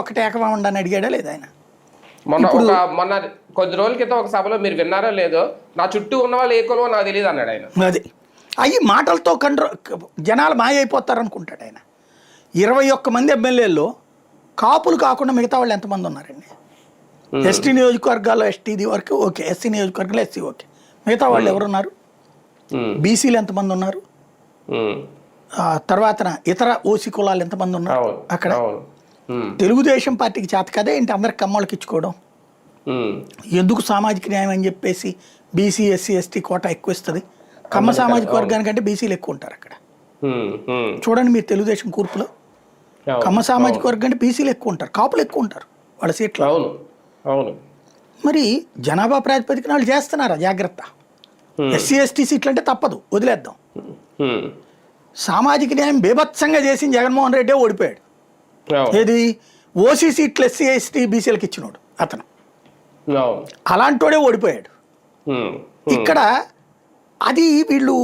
ఒకటి ఏకవామండి అని అడిగాడా లేదా ఆయన? మొన్న కొద్ది రోజుల క్రితం ఒక సభలో మీరు విన్నారో లేదో, నా చుట్టూ ఉన్న వాళ్ళు ఏ కులమో నాకు తెలియదు అన్నాడు ఆయన. అది అవి మాటలతో జనాలు మాయ అయిపోతారు అనుకుంటాడు ఆయన. 21 మంది ఎమ్మెల్యేల్లో కాపులు కాకుండా మిగతా వాళ్ళు ఎంతమంది ఉన్నారండి? ఎస్టీ నియోజకవర్గాల్లో ఎస్టీది వరకు ఓకే, ఎస్సీ నియోజకవర్గంలో ఎస్సీ ఓకే, మిగతా వాళ్ళు ఎవరున్నారు? బీసీలు ఎంతమంది ఉన్నారు? తర్వాత ఇతర ఓసీ కులాలు ఎంతమంది ఉన్నారు అక్కడ? తెలుగుదేశం పార్టీకి చేత కదే ఏంటి అందరికి కమ్మలకి ఇచ్చుకోవడం? ఎందుకు సామాజిక న్యాయం అని చెప్పేసి బీసీ ఎస్సీ ఎస్టీ కోటా ఎక్కువ ఇస్తుంది? కమ్మ సామాజిక వర్గానికంటే బీసీలు ఎక్కువ ఉంటారు అక్కడ. చూడండి మీరు తెలుగుదేశం కూర్పులో కమ్మ సామాజిక వర్గం అంటే బీసీలు ఎక్కువ ఉంటారు, కాపులు ఎక్కువ ఉంటారు వాళ్ళ సీట్లు. మరి జనాభా ప్రాతిపదికన వాళ్ళు చేస్తున్నారా జాగ్రత్త? ఎస్సీ ఎస్టీ సీట్లు అంటే తప్పదు, వదిలేద్దాం. సామాజిక న్యాయం బీభత్సంగా చేసి జగన్మోహన్ రెడ్డి ఓడిపోయాడు. ఏది ఓసీ సీట్లు ఎస్సీ ఎస్టీ బీసీలకు ఇచ్చినోడు అతను, అలాంటోడే ఓడిపోయాడు. ఇక్కడ అది వీళ్ళు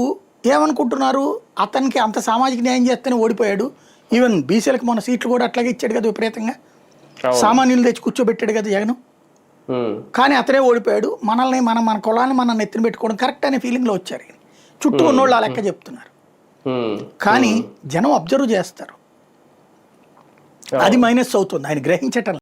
ఏమనుకుంటున్నారు, అతనికి అంత సామాజిక న్యాయం చేస్తేనే ఓడిపోయాడు. ఈవెన్ బీసీలకు మన సీట్లు కూడా అట్లాగే ఇచ్చాడు కదా విపరీతంగా, సామాన్యులు తెచ్చి కూర్చోబెట్టాడు కదా జగన్. కానీ అతనే ఓడిపోయాడు. మనల్ని మన కులాన్ని మనం నెత్తిన పెట్టుకోవడం కరెక్ట్ అనే ఫీలింగ్లో వచ్చారు. చుట్టూ ఉన్నోళ్ళు ఆ లెక్క చెప్తున్నారు, కానీ జనం అబ్జర్వ్ చేస్తారు. అది మైనస్ అవుతుంది, ఆయన గ్రహించటం.